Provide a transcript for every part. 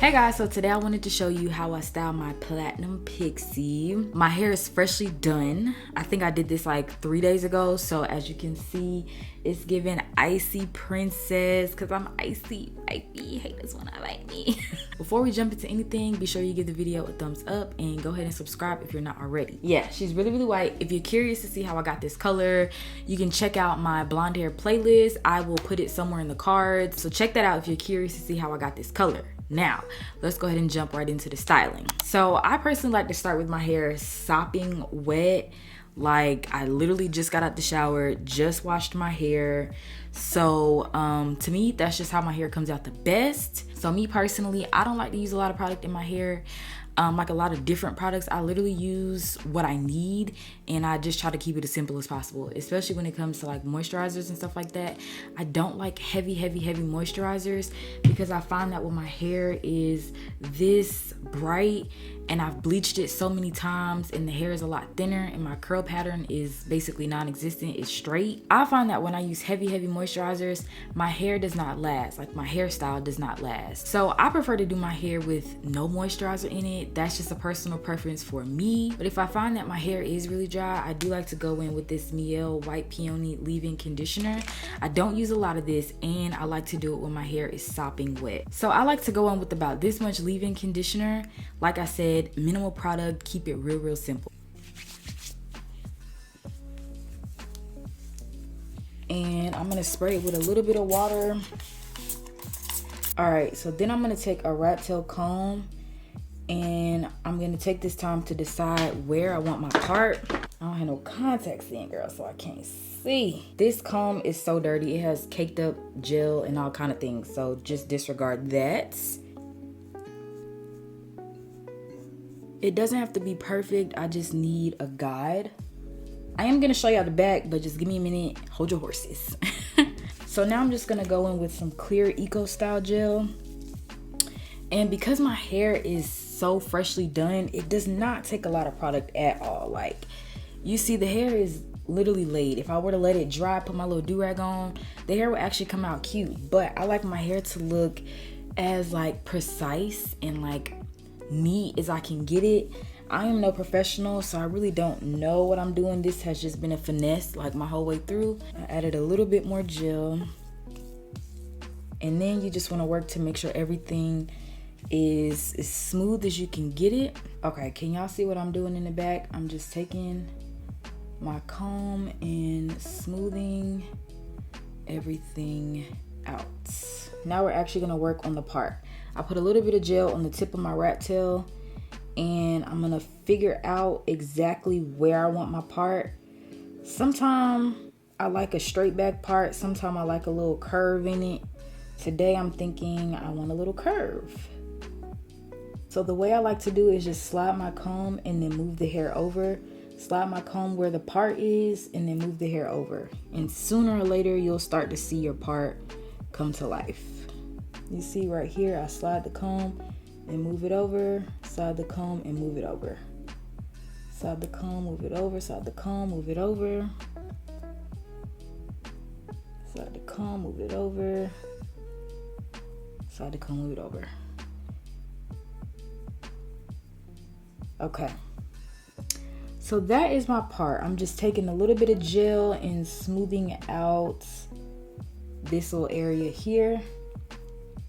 Hey guys, so today I wanted to show you how I style my platinum pixie. My hair is freshly done. I think I did this like 3 days ago. So as you can see, it's giving icy princess because I'm icy, baby. Haters wanna like me. Before we jump into anything, be sure you give the video a thumbs up and go ahead and subscribe if you're not already. Yeah, she's really, really white. If you're curious to see how I got this color, you can check out my blonde hair playlist. I will put it somewhere in the cards. So check that out if you're curious to see how I got this color. Now, let's go ahead and jump right into the styling. So I personally like to start with my hair sopping wet. Like I literally just got out the shower, just washed my hair. So to me, that's just how my hair comes out the best. So me personally, I don't like to use a lot of product in my hair. Like a lot of different products, I literally use what I need and I just try to keep it as simple as possible, especially when it comes to like moisturizers and stuff like that. I don't like heavy moisturizers because I find that when my hair is this bright and I've bleached it so many times and the hair is a lot thinner and my curl pattern is basically non-existent, it's straight. I find that when I use heavy moisturizers, my hair does not last, like my hairstyle does not last. So I prefer to do my hair with no moisturizer in it. That's just a personal preference for me. But if I find that my hair is really dry, I do like to go in with this Mielle White Peony leave-in conditioner. I don't use a lot of this and I like to do it when my hair is sopping wet. So I like to go in with about this much leave-in conditioner. Like I said, minimal product, keep it real simple. And I'm gonna spray it with a little bit of water. All right, so then I'm gonna take a Rattail comb and I'm gonna take this time to decide where I want my part. I don't have no contacts in, girl, so I can't see. This comb is so dirty. It has caked up gel and all kind of things, so just disregard that. It doesn't have to be perfect. I just need a guide. I am gonna show y'all the back, but just give me a minute. Hold your horses. So now I'm just gonna go in with some clear Eco Style gel. And because my hair is so freshly done, it does not take a lot of product at all. Like, you see the hair is literally laid. If I were to let it dry, put my little DuRag on, the hair would actually come out cute. But I like my hair to look as like precise and like neat as I can get it. I am no professional, so I really don't know what I'm doing. This has just been a finesse like my whole way through. I added a little bit more gel. And then you just want to work to make sure everything is as smooth as you can get it. Okay, can y'all see what I'm doing in the back? I'm just taking my comb and smoothing everything out. Now we're actually gonna work on the part. I put a little bit of gel on the tip of my Rattail and I'm gonna figure out exactly where I want my part. Sometimes I like a straight back part, sometimes I like a little curve in it. Today I'm thinking I want a little curve. So the way I like to do it is just slide my comb and then move the hair over. Slide my comb where the part is and then move the hair over. And sooner or later you'll start to see your part come to life. You see right here, I slide the comb and move it over, slide the comb and move it over. Slide the comb, move it over, slide the comb, move it over. Slide the comb, move it over. Slide the comb, move it over. Okay. So that is my part. I'm just taking a little bit of gel and smoothing out this little area here.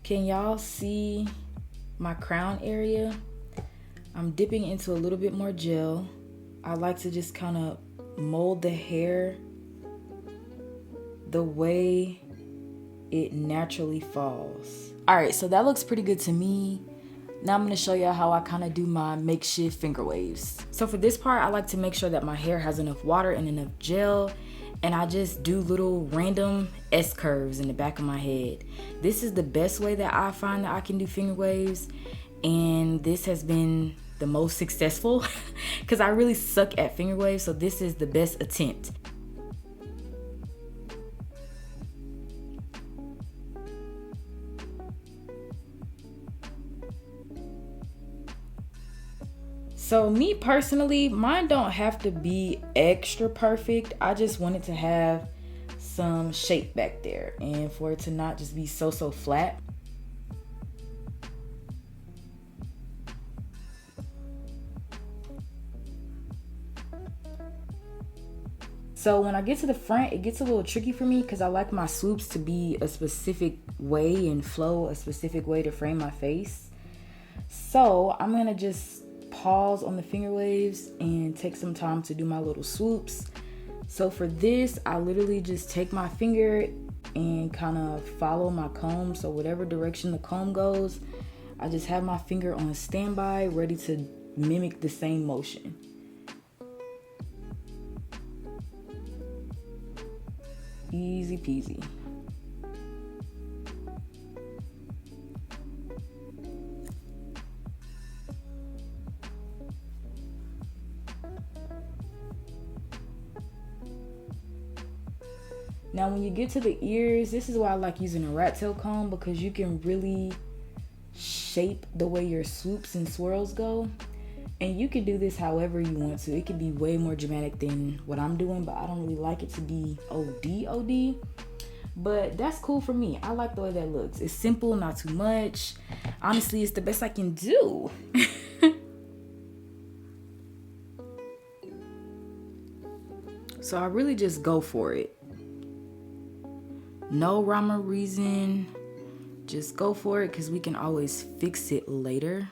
Can y'all see my crown area? I'm dipping into a little bit more gel. I like to just kind of mold the hair the way it naturally falls. All right, so that looks pretty good to me. Now I'm gonna show y'all how I kind of do my makeshift finger waves. So for this part, I like to make sure that my hair has enough water and enough gel, and I just do little random S curves in the back of my head. This is the best way that I find that I can do finger waves, and this has been the most successful because I really suck at finger waves, so this is the best attempt. So me personally, mine don't have to be extra perfect. I just want it to have some shape back there and for it to not just be so flat. So when I get to the front, it gets a little tricky for me because I like my swoops to be a specific way and flow a specific way to frame my face. So I'm gonna just pause on the finger waves and take some time to do my little swoops. So for this, I literally just take my finger and kind of follow my comb. So whatever direction the comb goes, I just have my finger on standby, ready to mimic the same motion. Easy peasy. Now when you get to the ears, this is why I like using a rat tail comb, because you can really shape the way your swoops and swirls go. And you can do this however you want to. It can be way more dramatic than what I'm doing, but I don't really like it to be OD. But that's cool for me. I like the way that looks. It's simple, not too much. Honestly, it's the best I can do. So I really just go for it. No rhyme or reason. Just go for it, because we can always fix it later.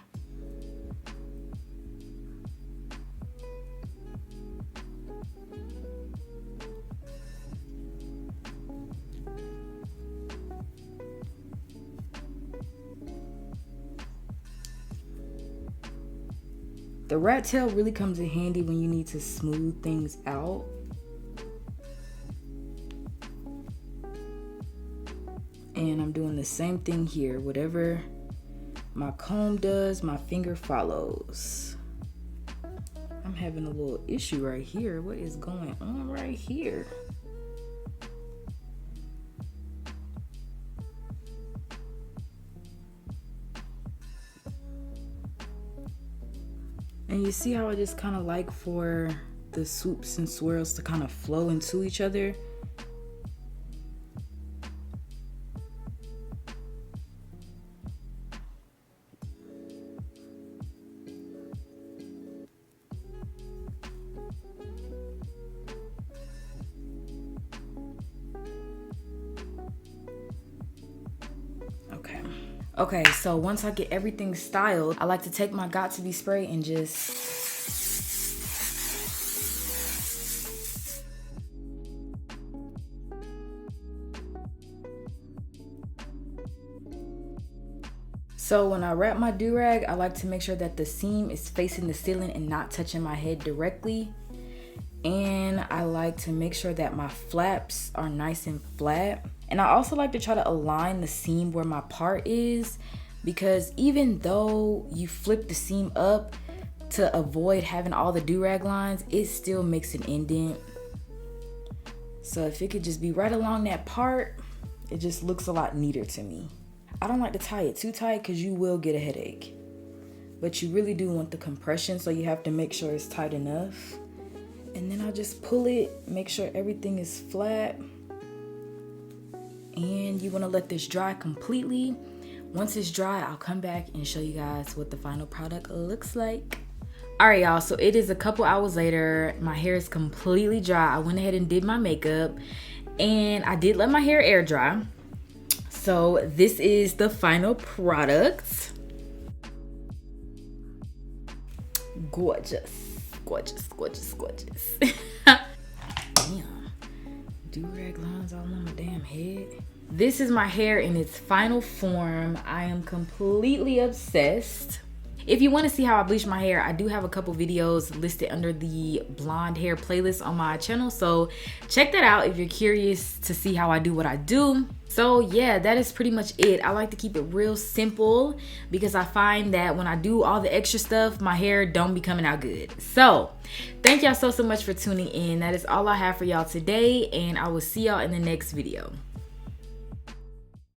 The rat tail really comes in handy when you need to smooth things out. And I'm doing the same thing here. Whatever my comb does, my finger follows. I'm having a little issue right here. What is going on right here? And you see how I just kind of like for the swoops and swirls to kind of flow into each other. Okay, so once I get everything styled, I like to take my 𝐬𝐷𝐈𝐵 spray and just So when I wrap my do-rag, I like to make sure that the seam is facing the ceiling and not touching my head directly. And I like to make sure that my flaps are nice and flat. And I also like to try to align the seam where my part is, because even though you flip the seam up to avoid having all the do-rag lines, it still makes an indent. So if it could just be right along that part, it just looks a lot neater to me. I don't like to tie it too tight because you will get a headache. But you really do want the compression, so you have to make sure it's tight enough. And then I'll just pull it, make sure everything is flat. And you want to let this dry completely. Once it's dry, I'll come back and show you guys what the final product looks like. All right, y'all, so it is a couple hours later. My hair is completely dry. I went ahead and did my makeup, and I did let my hair air dry. So this is the final product. Gorgeous, gorgeous, gorgeous, gorgeous. Damn, do-rag lines all on my damn head. This is my hair in its final form. I am completely obsessed. If you want to see how I bleach my hair, I do have a couple videos listed under the blonde hair playlist on my channel. So check that out if you're curious to see how I do what I do. So yeah, that is pretty much it. I like to keep it real simple because I find that when I do all the extra stuff, my hair don't be coming out good. So thank y'all so much for tuning in. That is all I have for y'all today, and I will see y'all in the next video.